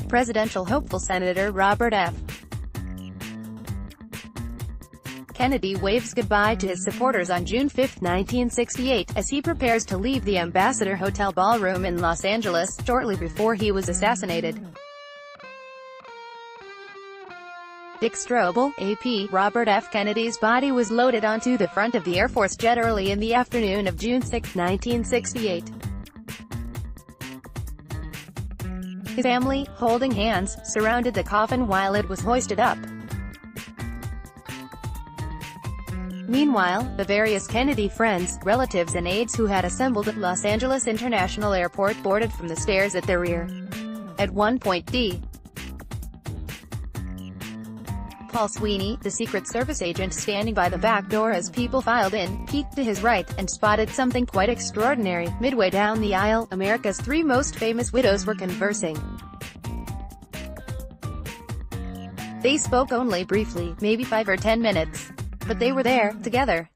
presidential hopeful Senator Robert F. Kennedy waves goodbye to his supporters on June 5, 1968, as he prepares to leave the Ambassador Hotel ballroom in Los Angeles, shortly before he was assassinated. Dick Strobel, AP, Robert F. Kennedy's body was loaded onto the front of the Air Force jet early in the afternoon of June 6, 1968. His family, holding hands, surrounded the coffin while it was hoisted up. Meanwhile, the various Kennedy friends, relatives and aides who had assembled at Los Angeles International Airport boarded from the stairs at their rear. At one point Paul Sweeney, the Secret Service agent standing by the back door as people filed in, peeked to his right, and spotted something quite extraordinary. Midway down the aisle, America's three most famous widows were conversing. They spoke only briefly, maybe 5 or 10 minutes. But they were there, together.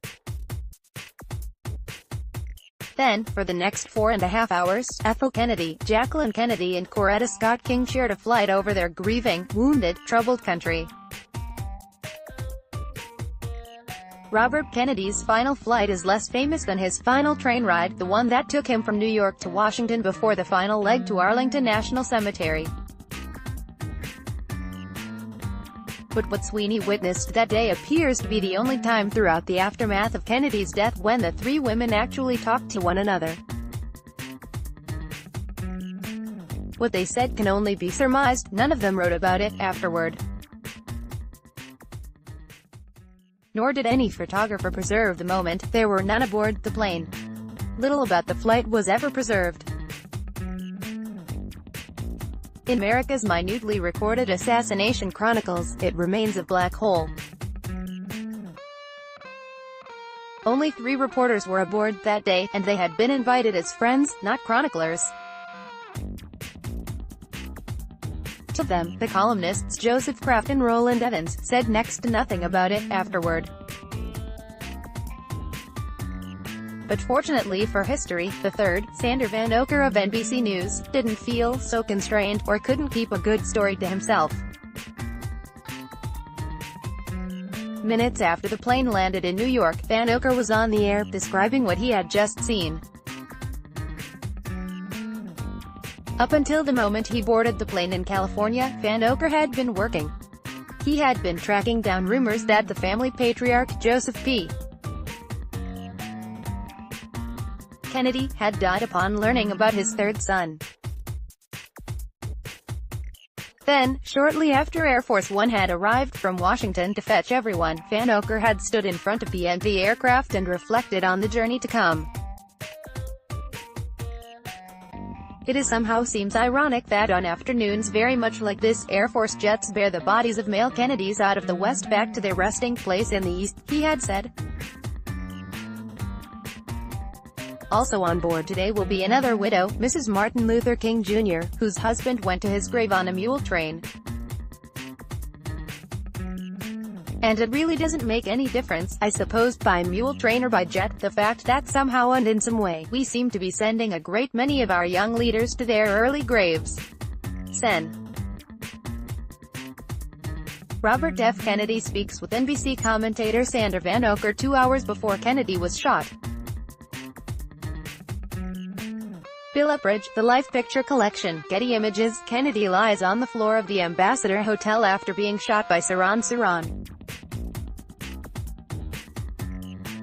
Then, for the next 4.5 hours, Ethel Kennedy, Jacqueline Kennedy and Coretta Scott King shared a flight over their grieving, wounded, troubled country. Robert Kennedy's final flight is less famous than his final train ride, the one that took him from New York to Washington before the final leg to Arlington National Cemetery. But what Sweeney witnessed that day appears to be the only time throughout the aftermath of Kennedy's death when the three women actually talked to one another. What they said can only be surmised, none of them wrote about it afterward. Nor did any photographer preserve the moment. There were none aboard the plane. Little about the flight was ever preserved. In America's minutely recorded assassination chronicles, it remains a black hole. Only 3 reporters were aboard that day, and they had been invited as friends, not chroniclers. Two of them, the columnists Joseph Kraft and Roland Evans, said next to nothing about it afterward. But fortunately for history, the third, Sander Van Oker of NBC News, didn't feel so constrained, or couldn't keep a good story to himself. Minutes after the plane landed in New York, Van Oker was on the air, describing what he had just seen. Up until the moment he boarded the plane in California, Van Oker had been working. He had been tracking down rumors that the family patriarch, Joseph P. Kennedy, had died upon learning about his third son. Then, shortly after Air Force One had arrived from Washington to fetch everyone, Van Oker had stood in front of the aircraft and reflected on the journey to come. It somehow seems ironic that on afternoons very much like this, Air Force jets bear the bodies of male Kennedys out of the West back to their resting place in the East, he had said. Also on board today will be another widow, Mrs. Martin Luther King Jr., whose husband went to his grave on a mule train. And it really doesn't make any difference, I suppose, by mule train or by jet, the fact that somehow and in some way, we seem to be sending a great many of our young leaders to their early graves. Sen. Robert F. Kennedy speaks with NBC commentator Sander Van Oker 2 hours before Kennedy was shot. Bill Upridge, The Life Picture Collection, Getty Images. Kennedy lies on the floor of the Ambassador Hotel after being shot by Saran.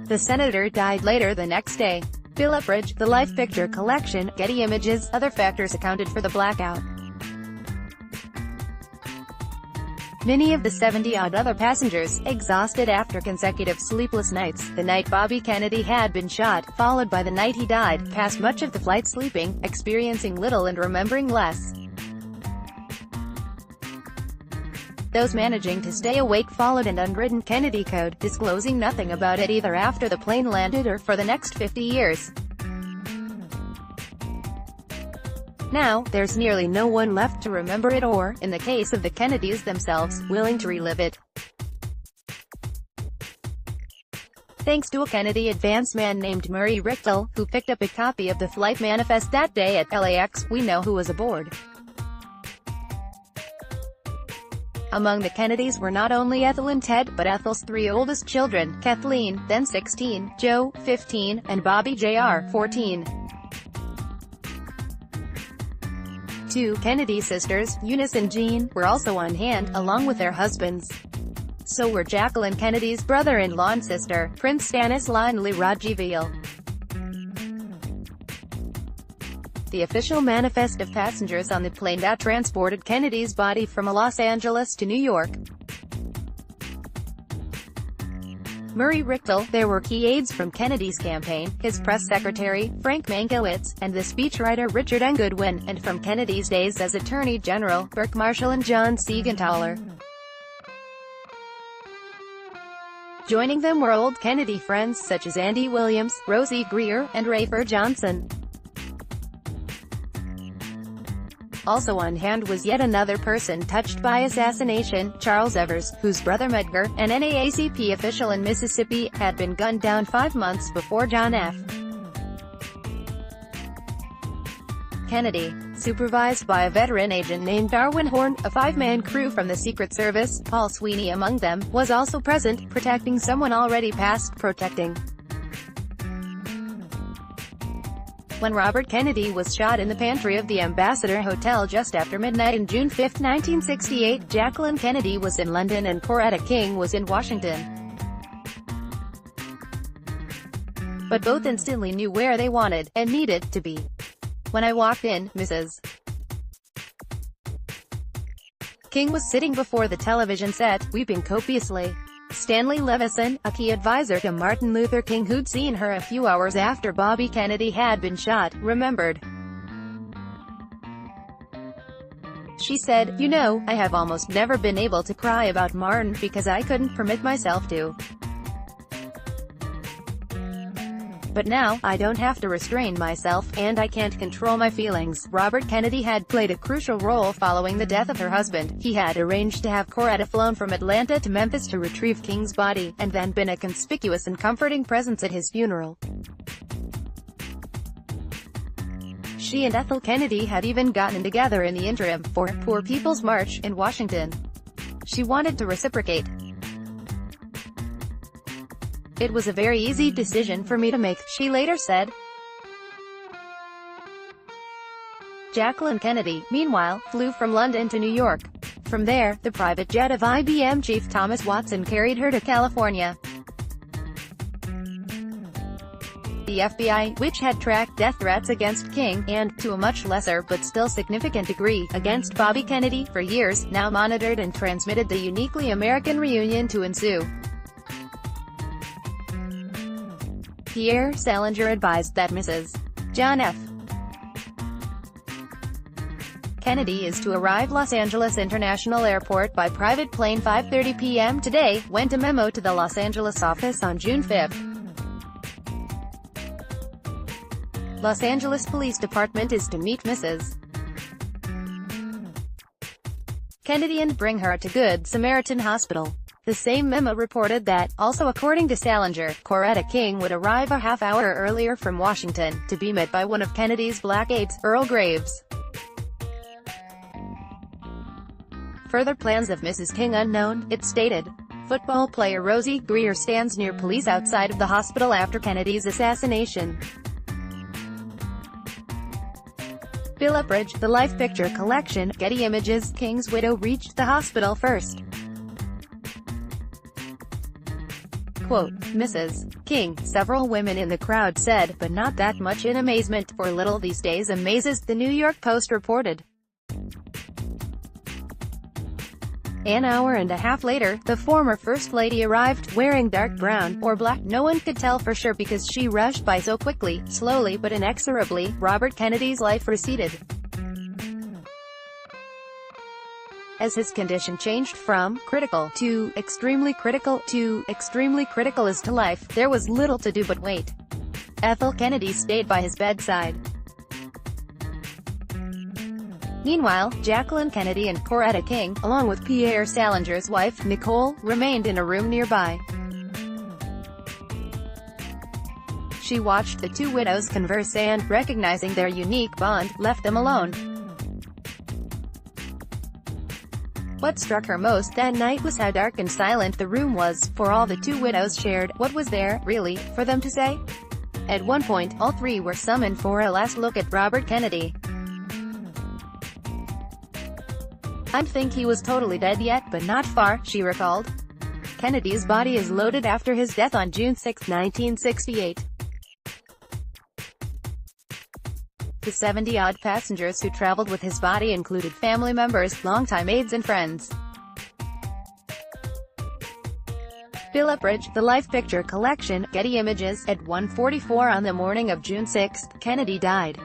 The senator died later the next day. Bill Upridge, The Life Picture Collection, Getty Images. Other factors accounted for the blackout. Many of the 70-odd other passengers, exhausted after consecutive sleepless nights, the night Bobby Kennedy had been shot, followed by the night he died, passed much of the flight sleeping, experiencing little and remembering less. Those managing to stay awake followed an unwritten Kennedy code, disclosing nothing about it either after the plane landed or for the next 50 years. Now, there's nearly no one left to remember it or, in the case of the Kennedys themselves, willing to relive it. Thanks to a Kennedy advance man named Murray Richtel, who picked up a copy of the flight manifest that day at LAX, we know who was aboard. Among the Kennedys were not only Ethel and Ted, but Ethel's three oldest children, Kathleen, then 16, Joe, 15, and Bobby Jr., 14. Two Kennedy sisters, Eunice and Jean, were also on hand, along with their husbands. So were Jacqueline Kennedy's brother-in-law and sister, Prince Stanislaw and Lee Radziwiłł. The official manifest of passengers on the plane that transported Kennedy's body from Los Angeles to New York. Murray Richtel, there were key aides from Kennedy's campaign, his press secretary, Frank Mankiewicz, and the speechwriter Richard N. Goodwin, and from Kennedy's days as Attorney General, Burke Marshall and John Siegenthaler. Joining them were old Kennedy friends such as Andy Williams, Rosie Greer, and Rafer Johnson. Also on hand was yet another person touched by assassination, Charles Evers, whose brother Medgar, an NAACP official in Mississippi, had been gunned down 5 months before John F. Kennedy. Supervised by a veteran agent named Darwin Horn, a 5-man crew from the Secret Service, Paul Sweeney among them, was also present, protecting someone already past protecting. When Robert Kennedy was shot in the pantry of the Ambassador Hotel just after midnight on June 5, 1968, Jacqueline Kennedy was in London and Coretta King was in Washington. But both instantly knew where they wanted, and needed, to be. When I walked in, Mrs. King was sitting before the television set, weeping copiously. Stanley Levison, a key advisor to Martin Luther King who'd seen her a few hours after Bobby Kennedy had been shot, remembered. She said, "You know, I have almost never been able to cry about Martin because I couldn't permit myself to. But now, I don't have to restrain myself, and I can't control my feelings." Robert Kennedy had played a crucial role following the death of her husband. He had arranged to have Coretta flown from Atlanta to Memphis to retrieve King's body, and then been a conspicuous and comforting presence at his funeral. She and Ethel Kennedy had even gotten together in the interim, for Poor People's March, in Washington. She wanted to reciprocate. "It was a very easy decision for me to make," she later said. Jacqueline Kennedy, meanwhile, flew from London to New York. From there, the private jet of IBM chief Thomas Watson carried her to California. The FBI, which had tracked death threats against King, and, to a much lesser but still significant degree, against Bobby Kennedy, for years, now monitored and transmitted the uniquely American reunion to ensue. Pierre Salinger advised that Mrs. John F. Kennedy is to arrive Los Angeles International Airport by private plane 5:30 p.m. today, went a memo to the Los Angeles office on June 5. Los Angeles Police Department is to meet Mrs. Kennedy and bring her to Good Samaritan Hospital. The same memo reported that, also according to Salinger, Coretta King would arrive a half-hour earlier from Washington, to be met by one of Kennedy's black aides, Earl Graves. Further plans of Mrs. King unknown, it stated. Football player Rosie Greer stands near police outside of the hospital after Kennedy's assassination. Bill Upridge, The Life Picture Collection, Getty Images. King's widow reached the hospital first. Quote, Mrs. King, several women in the crowd said, but not that much in amazement, for little these days amazes, the New York Post reported. An hour and a half later, the former First Lady arrived, wearing dark brown, or black, no one could tell for sure because she rushed by so quickly, slowly but inexorably. Robert Kennedy's life receded. As his condition changed from critical to extremely critical as to life, there was little to do but wait. Ethel Kennedy stayed by his bedside. Meanwhile, Jacqueline Kennedy and Coretta King, along with Pierre Salinger's wife, Nicole, remained in a room nearby. She watched the two widows converse and, recognizing their unique bond, left them alone. What struck her most that night was how dark and silent the room was, for all the two widows shared. What was there, really, for them to say? At one point, all three were summoned for a last look at Robert Kennedy. "I think he was totally dead yet, but not far," she recalled. Kennedy's body is loaded after his death on June 6, 1968. The 70-odd passengers who traveled with his body included family members, longtime aides and friends. Bill Upridge, The Life Picture Collection, Getty Images. At 1:44 on the morning of June 6, Kennedy died.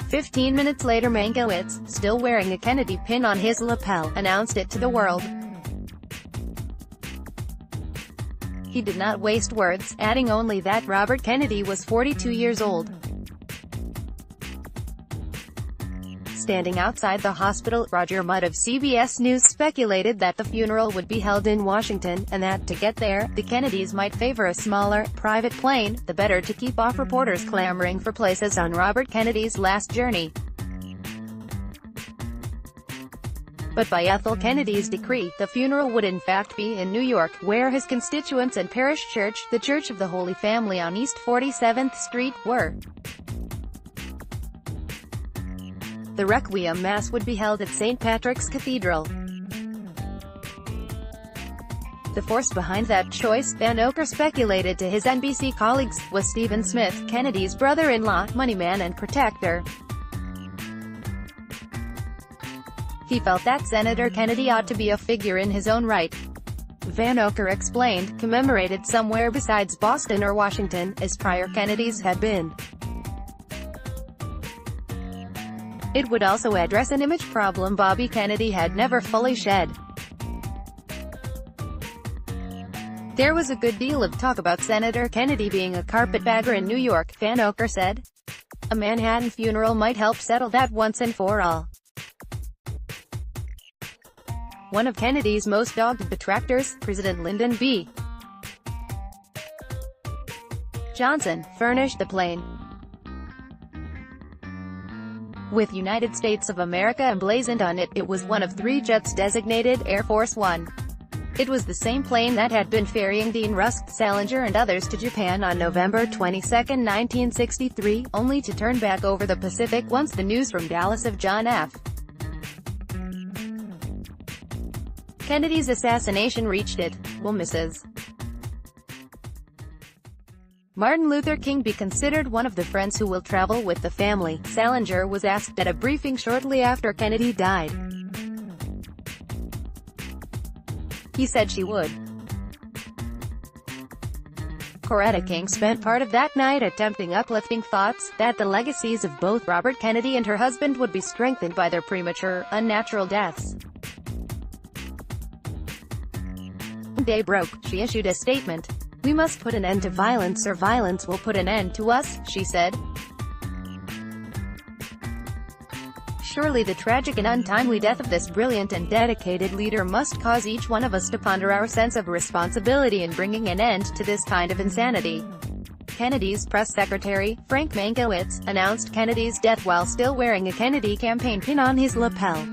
15 minutes later, Mankiewicz, still wearing a Kennedy pin on his lapel, announced it to the world. He did not waste words, adding only that Robert Kennedy was 42 years old. Standing outside the hospital, Roger Mudd of CBS News speculated that the funeral would be held in Washington, and that, to get there, the Kennedys might favor a smaller, private plane, the better to keep off reporters clamoring for places on Robert Kennedy's last journey. But by Ethel Kennedy's decree, the funeral would in fact be in New York, where his constituents and parish church, the Church of the Holy Family on East 47th Street, were. The Requiem Mass would be held at St. Patrick's Cathedral. The force behind that choice, Van Oker speculated to his NBC colleagues, was Stephen Smith, Kennedy's brother-in-law, moneyman and protector. He felt that Senator Kennedy ought to be a figure in his own right. Van Oker explained, commemorated somewhere besides Boston or Washington, as prior Kennedys had been. It would also address an image problem Bobby Kennedy had never fully shed. There was a good deal of talk about Senator Kennedy being a carpetbagger in New York, Van Oker said. A Manhattan funeral might help settle that once and for all. One of Kennedy's most dogged detractors, President Lyndon B. Johnson, furnished the plane with United States of America emblazoned on it. It was one of 3 jets designated Air Force One. It was the same plane that had been ferrying Dean Rusk, Salinger and others to Japan on November 22, 1963, only to turn back over the Pacific once the news from Dallas of John F. Kennedy's assassination reached it. Will Mrs. Martin Luther King be considered one of the friends who will travel with the family? Salinger was asked at a briefing shortly after Kennedy died. He said she would. Coretta King spent part of that night attempting uplifting thoughts, that the legacies of both Robert Kennedy and her husband would be strengthened by their premature, unnatural deaths. Day broke, she issued a statement. "We must put an end to violence or violence will put an end to us," she said. Surely the tragic and untimely death of this brilliant and dedicated leader must cause each one of us to ponder our sense of responsibility in bringing an end to this kind of insanity. Kennedy's press secretary, Frank Mankiewicz, announced Kennedy's death while still wearing a Kennedy campaign pin on his lapel.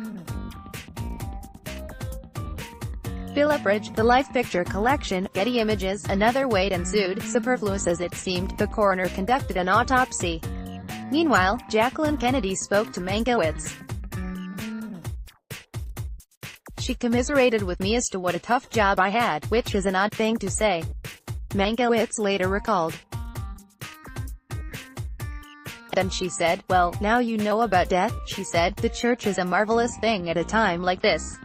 Bill Upridge, The Life Picture Collection, Getty Images. Another wait ensued, superfluous as it seemed. The coroner conducted an autopsy. Meanwhile, Jacqueline Kennedy spoke to Mankiewicz. She commiserated with me as to what a tough job I had, which is an odd thing to say. Mankiewicz later recalled. Then she said, "Well, now you know about death," she said. "The church is a marvelous thing at a time like this.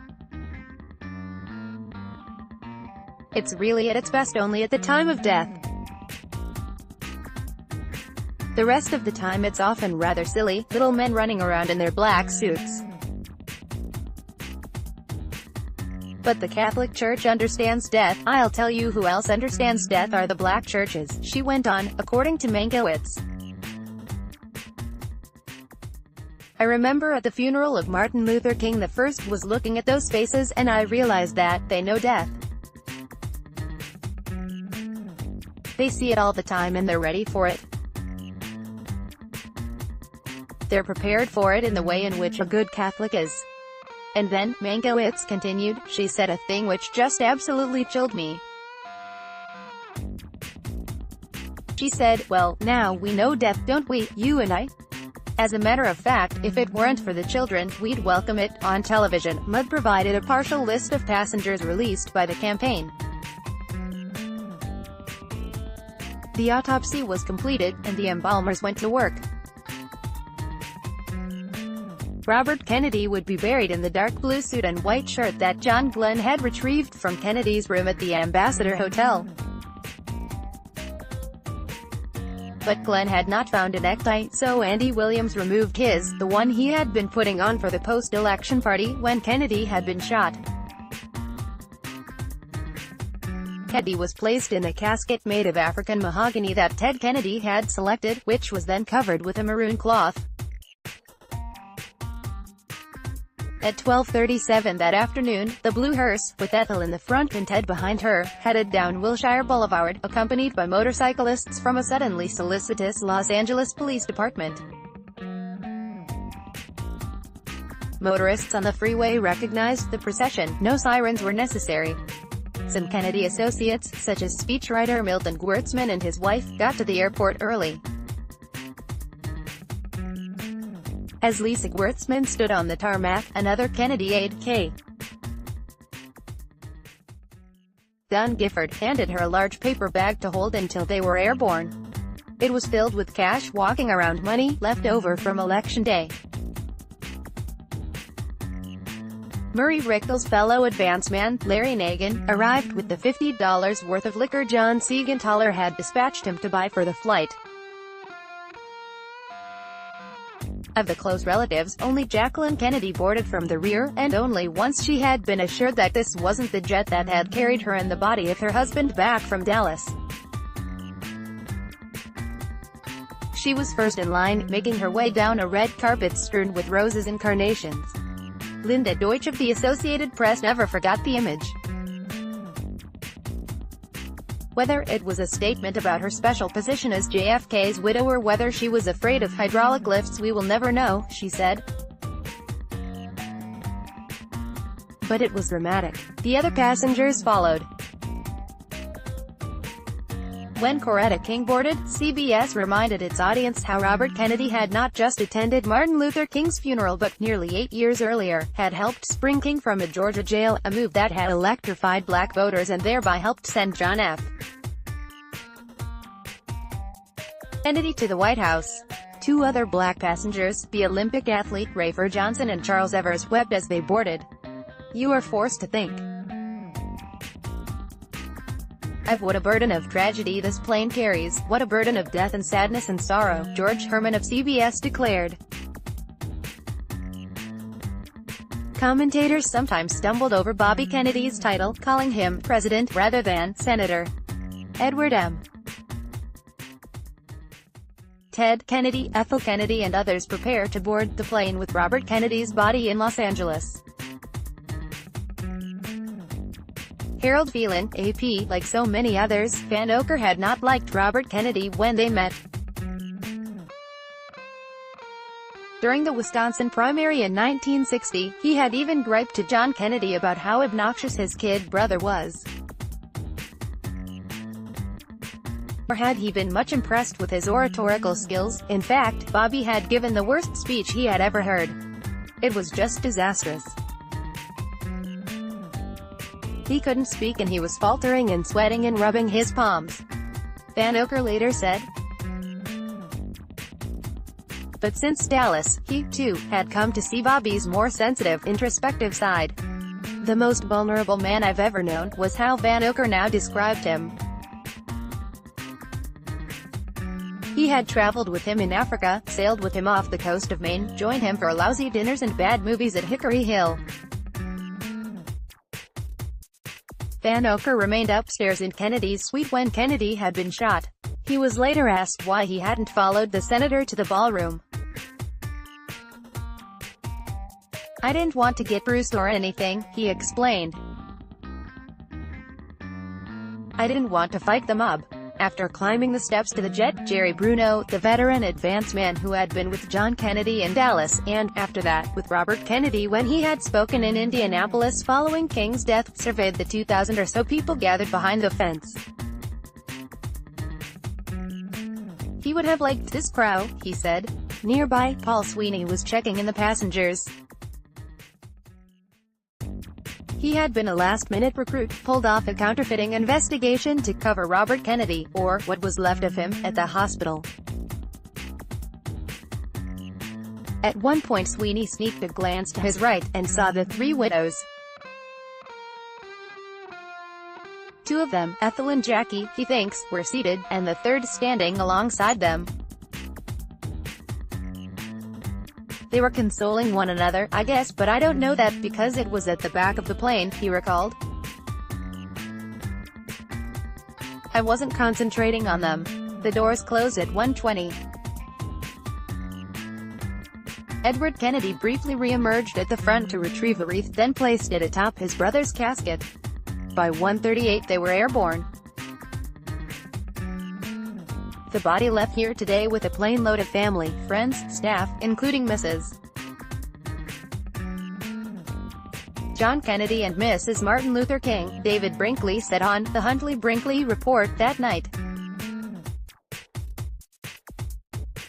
It's really at its best only at the time of death. The rest of the time it's often rather silly, little men running around in their black suits. But the Catholic Church understands death. I'll tell you who else understands death are the black churches," she went on, according to Mankiewicz. "I remember at the funeral of Martin Luther King the first was looking at those faces, and I realized that they know death. They see it all the time and they're ready for it. They're prepared for it in the way in which a good Catholic is. And then, Mankiewicz continued, she said a thing which just absolutely chilled me. She said, well, now we know death, don't we, you and I? As a matter of fact, if it weren't for the children, we'd welcome it. On television, Mudd provided a partial list of passengers released by the campaign. The autopsy was completed, and the embalmers went to work. Robert Kennedy would be buried in the dark blue suit and white shirt that John Glenn had retrieved from Kennedy's room at the Ambassador Hotel. But Glenn had not found a necktie, so Andy Williams removed his, the one he had been putting on for the post-election party when Kennedy had been shot. Kennedy was placed in a casket made of African mahogany that Ted Kennedy had selected, which was then covered with a maroon cloth. At 12:37 that afternoon, the blue hearse, with Ethel in the front and Ted behind her, headed down Wilshire Boulevard, accompanied by motorcyclists from a suddenly solicitous Los Angeles Police Department. Motorists on the freeway recognized the procession. No sirens were necessary. Some Kennedy associates, such as speechwriter Milton Gewirtzman and his wife, got to the airport early. As Lisa Gewirtzman stood on the tarmac, another Kennedy aide, K. Don Gifford, handed her a large paper bag to hold until they were airborne. It was filled with cash, walking around money, left over from Election Day. Murray Richtel's fellow advance man, Larry Nagin, arrived with the $50 worth of liquor John Siegenthaler had dispatched him to buy for the flight. Of the close relatives, only Jacqueline Kennedy boarded from the rear, and only once she had been assured that this wasn't the jet that had carried her and the body of her husband back from Dallas. She was first in line, making her way down a red carpet strewn with roses and carnations. Linda Deutsch of the Associated Press never forgot the image. Whether it was a statement about her special position as JFK's widow or whether she was afraid of hydraulic lifts, we will never know, she said. But it was dramatic. The other passengers followed. When Coretta King boarded, CBS reminded its audience how Robert Kennedy had not just attended Martin Luther King's funeral but, nearly 8 years earlier, had helped spring King from a Georgia jail, a move that had electrified black voters and thereby helped send John F. Kennedy to the White House. Two other black passengers, the Olympic athlete Rafer Johnson and Charles Evers, wept as they boarded. You are forced to think. What a burden of tragedy this plane carries, what a burden of death and sadness and sorrow, George Herman of CBS declared. Commentators sometimes stumbled over Bobby Kennedy's title, calling him President rather than Senator. Edward M. Ted Kennedy, Ethel Kennedy and others prepare to board the plane with Robert Kennedy's body in Los Angeles. Harold Phelan, AP, like so many others, Van Ocker had not liked Robert Kennedy when they met. During the Wisconsin primary in 1960, he had even griped to John Kennedy about how obnoxious his kid brother was. Nor had he been much impressed with his oratorical skills. In fact, Bobby had given the worst speech he had ever heard. It was just disastrous. He couldn't speak and he was faltering and sweating and rubbing his palms. Van Ocker later said. But since Dallas, he, too, had come to see Bobby's more sensitive, introspective side. The most vulnerable man I've ever known, was how Van Ocker now described him. He had traveled with him in Africa, sailed with him off the coast of Maine, joined him for lousy dinners and bad movies at Hickory Hill. Van Ocker remained upstairs in Kennedy's suite when Kennedy had been shot. He was later asked why he hadn't followed the senator to the ballroom. I didn't want to get bruised or anything, he explained. I didn't want to fight the mob. After climbing the steps to the jet, Jerry Bruno, the veteran advance man who had been with John Kennedy in Dallas, and, after that, with Robert Kennedy when he had spoken in Indianapolis following King's death, surveyed the 2,000 or so people gathered behind the fence. He would have liked this crowd, he said. Nearby, Paul Sweeney was checking in the passengers. He had been a last-minute recruit, pulled off a counterfeiting investigation to cover Robert Kennedy, or what was left of him, at the hospital. At one point Sweeney sneaked a glance to his right, and saw the three widows. Two of them, Ethel and Jackie, he thinks, were seated, and the third standing alongside them. They were consoling one another, I guess, but I don't know that, because it was at the back of the plane, he recalled. I wasn't concentrating on them. The doors closed at 1:20. Edward Kennedy briefly re-emerged at the front to retrieve a wreath, then placed it atop his brother's casket. By 1:38 they were airborne. The body left here today with a plane load of family, friends, staff, including Mrs. John Kennedy and Mrs. Martin Luther King, David Brinkley said on the Huntley-Brinkley Report that night.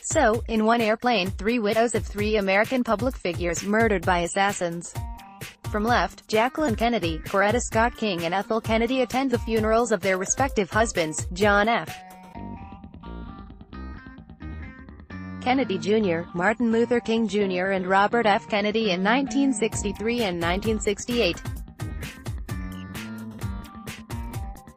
So, in one airplane, three widows of three American public figures murdered by assassins. From left, Jacqueline Kennedy, Coretta Scott King and Ethel Kennedy attend the funerals of their respective husbands, John F. Kennedy Jr., Martin Luther King Jr. and Robert F. Kennedy in 1963 and 1968.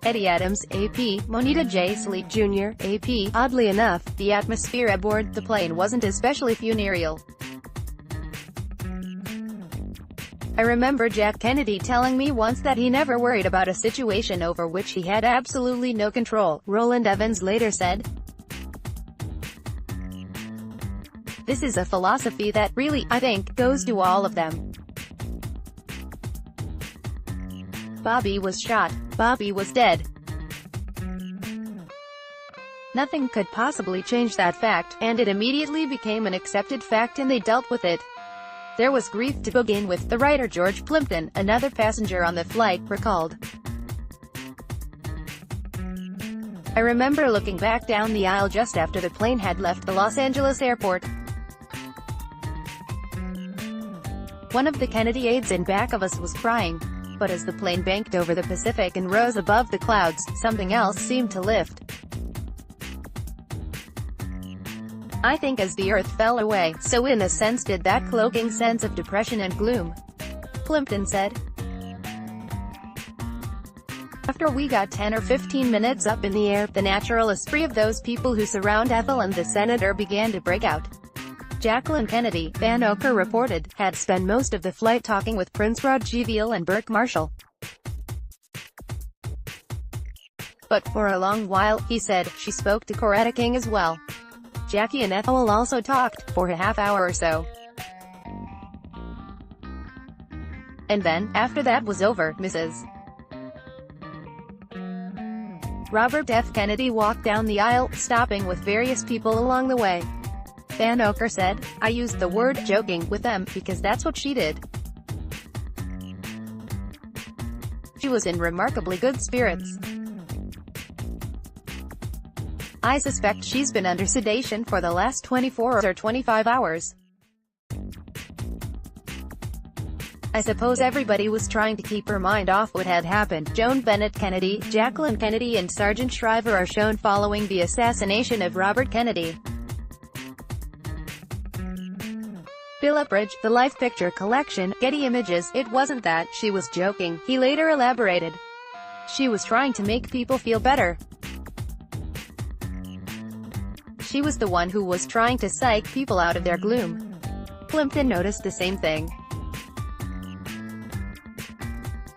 Eddie Adams, AP, Moneta J. Sleet Jr., AP. Oddly enough, the atmosphere aboard the plane wasn't especially funereal. I remember Jack Kennedy telling me once that he never worried about a situation over which he had absolutely no control, Roland Evans later said. This is a philosophy that, really, I think, goes to all of them. Bobby was shot. Bobby was dead. Nothing could possibly change that fact, and it immediately became an accepted fact and they dealt with it. There was grief to begin with, the writer George Plimpton, another passenger on the flight, recalled. I remember looking back down the aisle just after the plane had left the Los Angeles airport. One of the Kennedy aides in back of us was crying. But as the plane banked over the Pacific and rose above the clouds, something else seemed to lift. I think as the earth fell away, so in a sense did that cloaking sense of depression and gloom. Plimpton said. After we got 10 or 15 minutes up in the air, the natural esprit of those people who surround Ethel and the senator began to break out. Jacqueline Kennedy, Van Oker reported, had spent most of the flight talking with Prince Radziwiłł and Burke Marshall. But for a long while, he said, she spoke to Coretta King as well. Jackie and Ethel also talked, for a half hour or so. And then, after that was over, Mrs. Robert F. Kennedy walked down the aisle, stopping with various people along the way. Van Oker said, I used the word joking with them, because that's what she did. She was in remarkably good spirits. I suspect she's been under sedation for the last 24 or 25 hours. I suppose everybody was trying to keep her mind off what had happened. Joan Bennett Kennedy, Jacqueline Kennedy and Sergeant Shriver are shown following the assassination of Robert Kennedy. Bill Upridge, The Life Picture Collection, Getty Images. It wasn't that she was joking, he later elaborated. She was trying to make people feel better. She was the one who was trying to psych people out of their gloom. Plimpton noticed the same thing.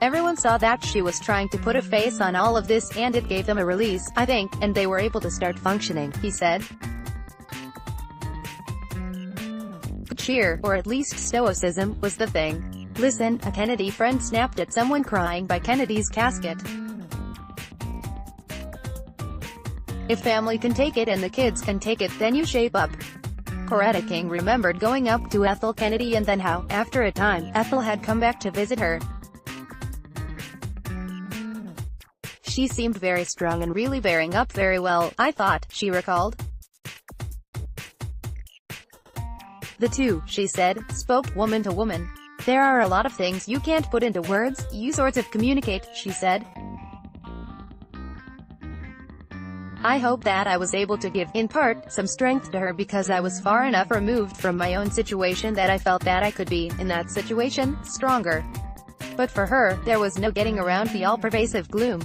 Everyone saw that she was trying to put a face on all of this, and it gave them a release, I think, and they were able to start functioning, he said. Cheer, or at least stoicism, was the thing. Listen, a Kennedy friend snapped at someone crying by Kennedy's casket. If family can take it and the kids can take it, then you shape up. Coretta King remembered going up to Ethel Kennedy and then how, after a time, Ethel had come back to visit her. She seemed very strong and really bearing up very well, I thought, she recalled. The two, she said, spoke woman to woman. There are a lot of things you can't put into words, you sort of communicate, she said. I hope that I was able to give, in part, some strength to her because I was far enough removed from my own situation that I felt that I could be, in that situation, stronger. But for her, there was no getting around the all-pervasive gloom.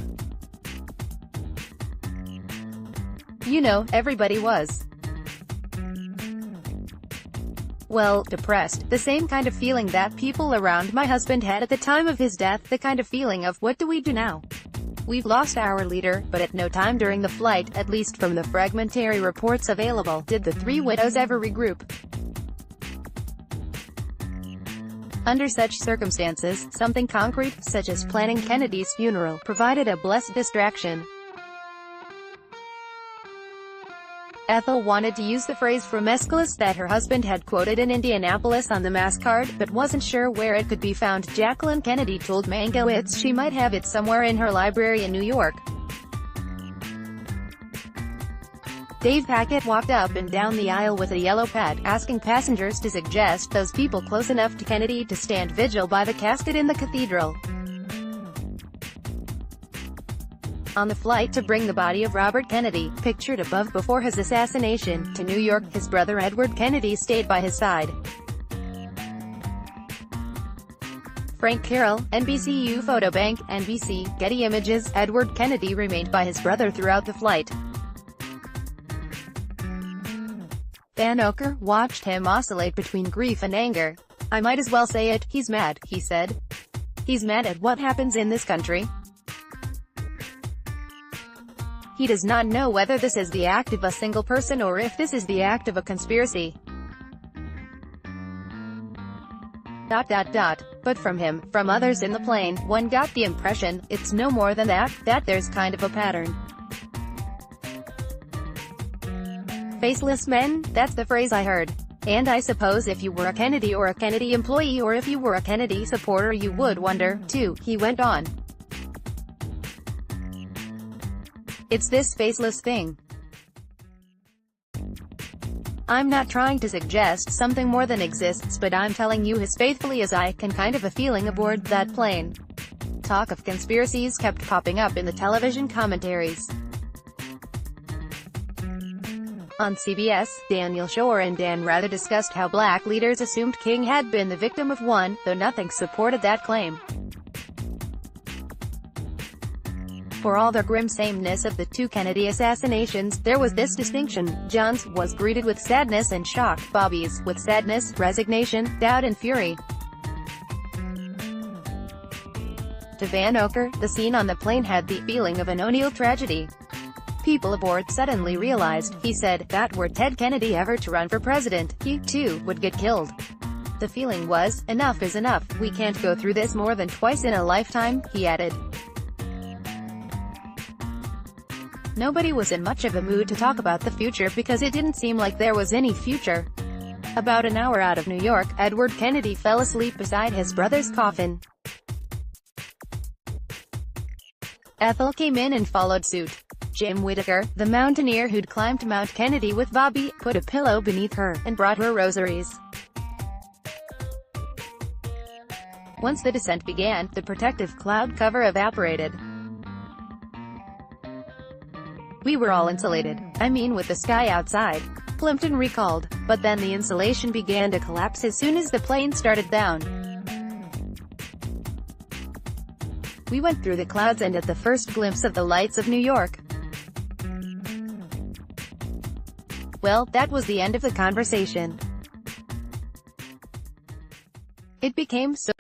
You know, everybody was. Well, depressed, the same kind of feeling that people around my husband had at the time of his death, the kind of feeling of, what do we do now? We've lost our leader, but at no time during the flight, at least from the fragmentary reports available, did the three widows ever regroup. Under such circumstances, something concrete, such as planning Kennedy's funeral, provided a blessed distraction. Ethel wanted to use the phrase from Aeschylus that her husband had quoted in Indianapolis on the mass card, but wasn't sure where it could be found. Jacqueline Kennedy told Mankiewicz she might have it somewhere in her library in New York. Dave Packett walked up and down the aisle with a yellow pad, asking passengers to suggest those people close enough to Kennedy to stand vigil by the casket in the cathedral. On the flight to bring the body of Robert Kennedy, pictured above before his assassination, to New York, his brother Edward Kennedy stayed by his side. Frank Carroll, NBCU Photobank, NBC, Getty Images. Edward Kennedy remained by his brother throughout the flight. Van Ocker watched him oscillate between grief and anger. I might as well say it, he's mad, he said. He's mad at what happens in this country. He does not know whether this is the act of a single person or if this is the act of a conspiracy. ... But from him, from others in the plane, one got the impression, it's no more than that there's kind of a pattern. Faceless men, that's the phrase I heard. And I suppose if you were a Kennedy or a Kennedy employee or if you were a Kennedy supporter you would wonder, too, he went on. It's this faceless thing. I'm not trying to suggest something more than exists, but I'm telling you as faithfully as I can, kind of a feeling aboard that plane. Talk of conspiracies kept popping up in the television commentaries. On CBS, Daniel Schorr and Dan Rather discussed how black leaders assumed King had been the victim of one, though nothing supported that claim. For all the grim sameness of the two Kennedy assassinations, there was this distinction. John's was greeted with sadness and shock, Bobby's with sadness, resignation, doubt and fury. To Van Ocker, the scene on the plane had the feeling of an O'Neill tragedy. People aboard suddenly realized, he said, that were Ted Kennedy ever to run for president, he, too, would get killed. The feeling was, enough is enough, we can't go through this more than twice in a lifetime, he added. Nobody was in much of a mood to talk about the future because it didn't seem like there was any future. About an hour out of New York, Edward Kennedy fell asleep beside his brother's coffin. Ethel came in and followed suit. Jim Whittaker, the mountaineer who'd climbed Mount Kennedy with Bobby, put a pillow beneath her, and brought her rosaries. Once the descent began, the protective cloud cover evaporated. We were all insulated. I mean with the sky outside, Plimpton recalled. But then the insulation began to collapse as soon as the plane started down. We went through the clouds and at the first glimpse of the lights of New York. Well, that was the end of the conversation. It became so